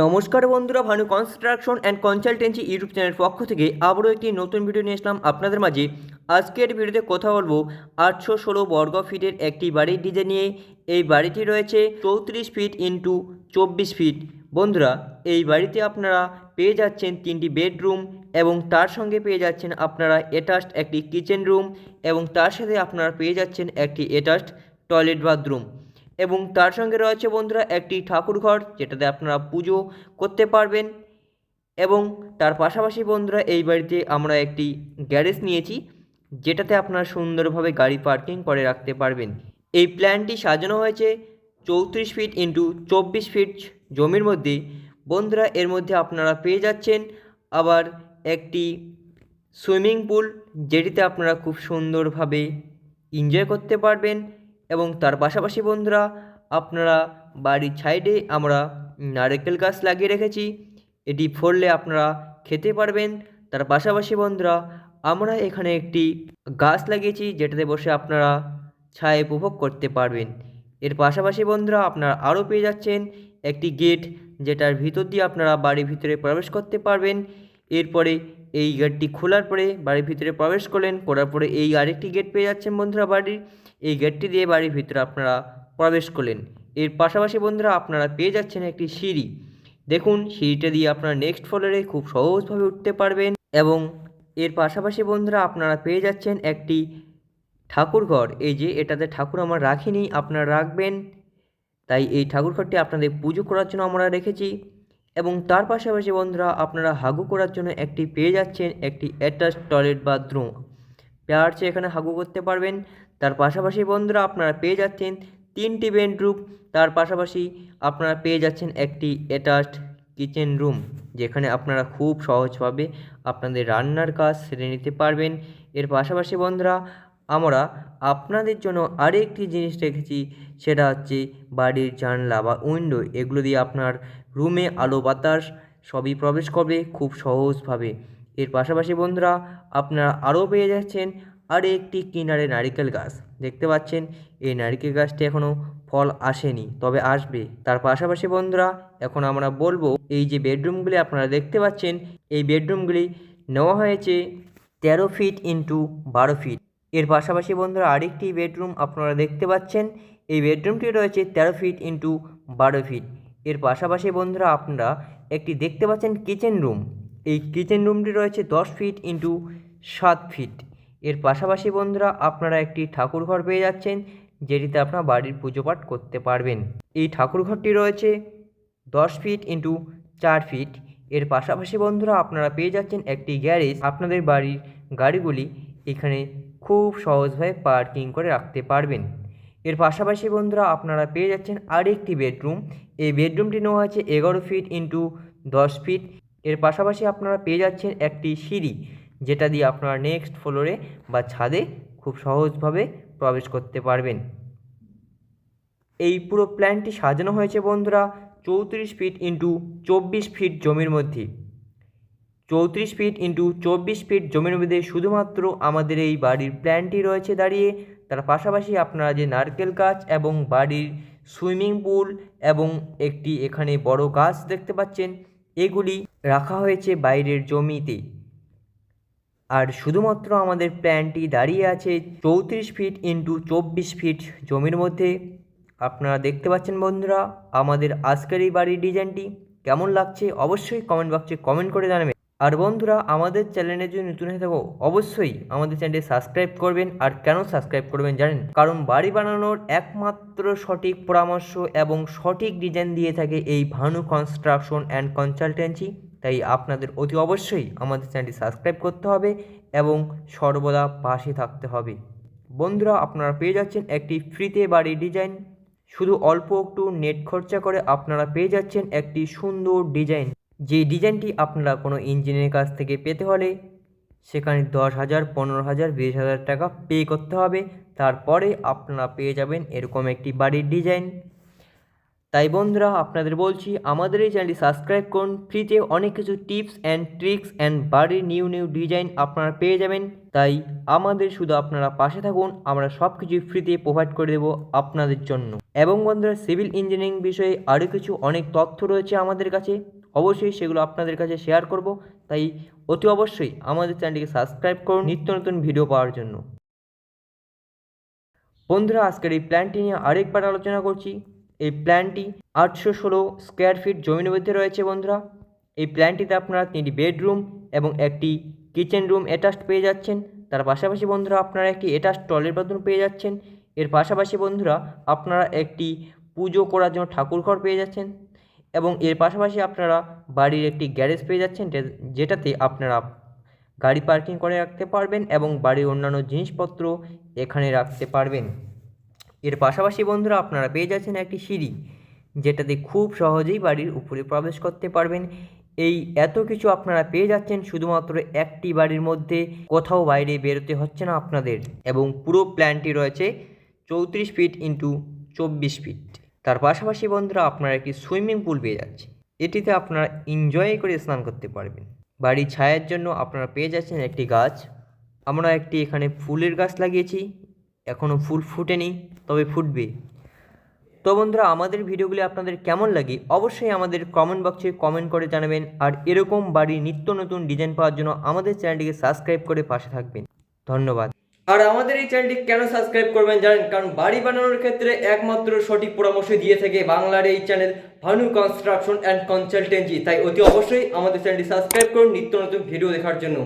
নমস্কার বন্ধুরা, Bhanu construction and consultancy YouTube চ্যানেলের পক্ষ থেকে আবারও একটি নতুন ভিডিও নিয়ে আসলাম আপনাদের মাঝে। আজকের ভিডিওতে কথা বলবো 816 বর্গ ফিটের একটি বাড়ির ডিজাইন নিয়ে। এই বাড়িটি রয়েছে 34 ফিট ইন্টু 24 ফিট। বন্ধুরা, এই বাড়িতে আপনারা পেয়ে যাচ্ছেন 3টি বেডরুম এবং তার সঙ্গে পেয়ে যাচ্ছেন আপনারা অ্যাটাচড একটি কিচেন রুম এবং তার সাথে আপনারা পেয়ে যাচ্ছেন একটি অ্যাটাচড টয়লেট বাথরুম এবং তার সঙ্গে রয়েছে বন্ধুরা একটি ঠাকুরঘর, যেটাতে আপনারা পুজো করতে পারবেন। এবং তার পাশাপাশি বন্ধুরা এই বাড়িতে আমরা একটি গ্যারেজ নিয়েছি, যেটাতে আপনারা সুন্দরভাবে গাড়ি পার্কিং করে রাখতে পারবেন। এই প্ল্যানটি সাজানো হয়েছে 34 ফিট ইন্টু 24 ফিট জমির মধ্যে। বন্ধুরা, এর মধ্যে আপনারা পেয়ে যাচ্ছেন আবার একটি সুইমিং পুল, যেটিতে আপনারা খুব সুন্দরভাবে এনজয় করতে পারবেন। এবং তার পাশাপাশি বন্ধুরা আপনারা বাড়ির সাইডে আমরা নারকেল গাছ লাগিয়ে রেখেছি, এটি ফললে আপনারা খেতে পারবেন। তার পাশাপাশি বন্ধুরা আমরা এখানে একটি গাছ লাগিয়েছি, যেটাতে বসে আপনারা ছায়া উপভোগ করতে পারবেন। এর পাশাপাশি বন্ধুরা আপনারা আরও পেয়ে যাচ্ছেন একটি গেট, যেটার ভিতর দিয়ে আপনারা বাড়ির ভিতরে প্রবেশ করতে পারবেন। এরপরে এই গেটটি খোলার পরে বাড়ির ভিতরে প্রবেশ করার পরে এই আরেকটি গেট পেয়ে যাচ্ছেন বন্ধুরা বাড়ির। এই গেটটি দিয়ে বাড়ির ভিতরে আপনারা প্রবেশ করলেন। এর পাশাপাশি বন্ধুরা আপনারা পেয়ে যাচ্ছেন একটি সিঁড়ি। দেখুন, সিঁড়িটা দিয়ে আপনারা নেক্সট ফ্লোরে খুব সহজভাবে উঠতে পারবেন। এবং এর পাশাপাশি বন্ধুরা আপনারা পেয়ে যাচ্ছেন একটি ঠাকুরঘর। এই যে এটাতে ঠাকুর আমরা রাখিনি, আপনারা রাখবেন, তাই এই ঠাকুরঘরটি আপনাদের পুজো করার জন্য আমরা রেখেছি। এবং তার পাশাপাশি বন্ধুরা আপনারা হাগু করার জন্য একটি পেয়ে যাচ্ছেন একটি অ্যাটাচ টয়লেট বাথরুম। পেয়ারছে এখানে হাগু করতে পারবেন। তার পাশাপাশি বন্ধুরা আপনারা পেয়ে যাচ্ছেন 3টি বেডরুম, তার পাশাপাশি আপনারা পেয়ে যাচ্ছেন একটি অ্যাটাচড কিচেন রুম, যেখানে আপনারা খুব সহজভাবে আপনাদের রান্নার কাজ সেরে নিতে পারবেন। এর পাশাপাশি বন্ধুরা আমরা আপনাদের জন্য আরেকটি জিনিস রেখেছি, সেটা হচ্ছে বাড়ির জানলা বা উইন্ডো। এগুলো দিয়ে আপনার রুমে আলো বাতাস সবই প্রবেশ করবে খুব সহজভাবে। এর পাশাপাশি বন্ধুরা আপনারা আরও পেয়ে যাচ্ছেন আর একটি কিনারে নারিকেল গাছ। দেখতে পাচ্ছেন এই নারিকেল গাছটি এখনও ফল আসেনি, তবে আসবে। তার পাশাপাশি বন্ধুরা এখন আমরা বলবো এই যে বেডরুমগুলি আপনারা দেখতে পাচ্ছেন, এই বেডরুমগুলি নেওয়া হয়েছে 13 ফিট ইন্টু 12 ফিট। এর পাশাপাশি বন্ধুরা আরেকটি বেডরুম আপনারা দেখতে পাচ্ছেন, এই বেডরুমটি রয়েছে 13 ফিট ইন্টু 12 ফিট। এর পাশাপাশি বন্ধুরা আপনারা একটি দেখতে পাচ্ছেন কিচেন রুম, এই কিচেন রুমটি রয়েছে 10 ফিট ইন্টু 7 ফিট। এর পাশাপাশি বন্ধুরা আপনারা একটি ঠাকুরঘর পেয়ে যাচ্ছেন, যেটিতে আপনারা বাড়ির পুজো পাঠ করতে পারবেন। এই ঠাকুরঘরটি রয়েছে 10 ফিট ইন্টু 4 ফিট। এর পাশাপাশি বন্ধুরা আপনারা পেয়ে যাচ্ছেন একটি গ্যারেজ, আপনাদের বাড়ির গাড়িগুলি এখানে খুব সহজভাবে পার্কিং করে রাখতে পারবেন। এর পাশাপাশি বন্ধুরা আপনারা পেয়ে যাচ্ছেন আরেকটি বেডরুম, এই বেডরুমটি নেওয়া হয়েছে 11 ফিট ইন্টু 10 ফিট। এর পাশাপাশি আপনারা পেয়ে যাচ্ছেন একটি সিঁড়ি, যেটা দিয়ে আপনারা নেক্সট ফ্লোরে বা ছাদে খুব সহজভাবে প্রবেশ করতে পারবেন। এই পুরো প্ল্যানটি সাজানো হয়েছে বন্ধুরা 34 ফিট ইন্টু 24 ফিট জমির মধ্যে। 34 ফিট ইন্টু 24 ফিট জমির মধ্যে শুধুমাত্র আমাদের এই বাড়ির প্ল্যানটি রয়েছে দাঁড়িয়ে। তার পাশাপাশি আপনারা যে নারকেল গাছ এবং বাড়ির সুইমিং পুল এবং একটি এখানে বড় গাছ দেখতে পাচ্ছেন, এগুলি রাখা হয়েছে বাইরের জমিতে। আর শুধুমাত্র আমাদের প্ল্যানটি দাঁড়িয়ে আছে 34 ফিট ইন্টু 24 ফিট জমির মধ্যে। আপনারা দেখতে পাচ্ছেন বন্ধুরা আমাদের আজকের এই বাড়ির ডিজাইনটি কেমন লাগছে অবশ্যই কমেন্ট বক্সে কমেন্ট করে জানাবেন। আর বন্ধুরা আমাদের চ্যানেলে যদি নতুন হয়ে থাকো অবশ্যই আমাদের চ্যানেলটি সাবস্ক্রাইব করবেন। আর কেন সাবস্ক্রাইব করবেন জানেন? কারণ বাড়ি বানানোর একমাত্র সঠিক পরামর্শ এবং সঠিক ডিজাইন দিয়ে থাকে এই ভানু কনস্ট্রাকশন অ্যান্ড কনসালটেন্সি। তাই আপনাদের অতি অবশ্যই আমাদের চ্যানেলটি সাবস্ক্রাইব করতে হবে এবং সর্বদা পাশে থাকতে হবে। বন্ধুরা আপনারা পেয়ে যাচ্ছেন একটি ফ্রিতে বাড়ির ডিজাইন, শুধু অল্প একটু নেট খরচা করে আপনারা পেয়ে যাচ্ছেন একটি সুন্দর ডিজাইন। যে ডিজাইনটি আপনারা কোনো ইঞ্জিনিয়ারের কাছ থেকে পেতে হলে সেখানে 10,000, 15,000, 20,000 টাকা পে করতে হবে, তারপরে আপনারা পেয়ে যাবেন এরকম একটি বাড়ির ডিজাইন। তাই বন্ধুরা আপনাদের বলছি আমাদের এই চ্যানেলটি সাবস্ক্রাইব করুন, ফ্রিতে অনেক কিছু টিপস অ্যান্ড ট্রিক্স অ্যান্ড বাড়ির নিউ ডিজাইন আপনারা পেয়ে যাবেন। তাই আমাদের শুধু আপনারা পাশে থাকুন, আমরা সব কিছু ফ্রিতে প্রোভাইড করে দেবো আপনাদের জন্য। এবং বন্ধুরা সিভিল ইঞ্জিনিয়ারিং বিষয়ে আরও কিছু অনেক তথ্য রয়েছে আমাদের কাছে, অবশ্যই সেগুলো আপনাদের কাছে শেয়ার করব। তাই অতি অবশ্যই আমাদের চ্যানেলটিকে সাবস্ক্রাইব করুন নিত্য নতুন ভিডিও পাওয়ার জন্য। বন্ধুরা আজকের এই প্ল্যানটি নিয়ে আরেকবার আলোচনা করছি। এই প্ল্যানটি 816 স্কোয়ার ফিট জমির মধ্যে রয়েছে বন্ধুরা। এই প্ল্যানটিতে আপনারা 3টি বেডরুম এবং একটি কিচেন রুম অ্যাটাচড পেয়ে যাচ্ছেন। তার পাশাপাশি বন্ধুরা আপনারা একটি অ্যাটাচড টয়লেট বাথরুম পেয়ে যাচ্ছেন। এর পাশাপাশি বন্ধুরা আপনারা একটি পুজো করার জন্য ঠাকুরঘর পেয়ে যাচ্ছেন এবং এর পাশাপাশি আপনারা বাড়ির একটি গ্যারেজ পেয়ে যাচ্ছেন, যেটাতে আপনারা গাড়ি পার্কিং করে রাখতে পারবেন এবং বাড়ির অন্যান্য জিনিসপত্র এখানে রাখতে পারবেন। এর পাশাপাশি বন্ধুরা আপনারা পেয়ে যাচ্ছেন একটি সিঁড়ি, যেটাতে খুব সহজেই বাড়ির উপরে প্রবেশ করতে পারবেন। এই এত কিছু আপনারা পেয়ে যাচ্ছেন শুধুমাত্র একটি বাড়ির মধ্যে, কোথাও বাইরে বেরোতে হচ্ছে না আপনাদের। এবং পুরো প্ল্যানটি রয়েছে 34 ফিট ইন্টু 24 ফিট। তার পাশাপাশি বন্ধুরা আপনারা একটি সুইমিং পুল পেয়ে যাচ্ছেন, এটিতে আপনারা এনজয় করে স্নান করতে পারবেন। বাড়ির ছায়ার জন্য আপনারা পেয়ে যাচ্ছেন একটি গাছ। আমরা একটি এখানে ফুলের গাছ লাগিয়েছি, এখনও ফুল ফুটেনি, তবে ফুটবে। তো বন্ধুরা আমাদের ভিডিওগুলি আপনাদের কেমন লাগে অবশ্যই আমাদের কমেন্ট বক্সে কমেন্ট করে জানাবেন। আর এরকম বাড়ির নিত্য নতুন ডিজাইন পাওয়ার জন্য আমাদের চ্যানেলটিকে সাবস্ক্রাইব করে পাশে থাকবেন। ধন্যবাদ। আর আমাদের এই চ্যানেলটি কেন সাবস্ক্রাইব করবেন জানেন? কারণ বাড়ি বানানোর ক্ষেত্রে একমাত্র সঠিক পরামর্শ দিয়ে থাকে বাংলার এই channel Bhanu construction and consultancy. তাই অতি অবশ্যই আমাদের চ্যানেলটি সাবস্ক্রাইব করুন নিত্য নতুন ভিডিও দেখার জন্য।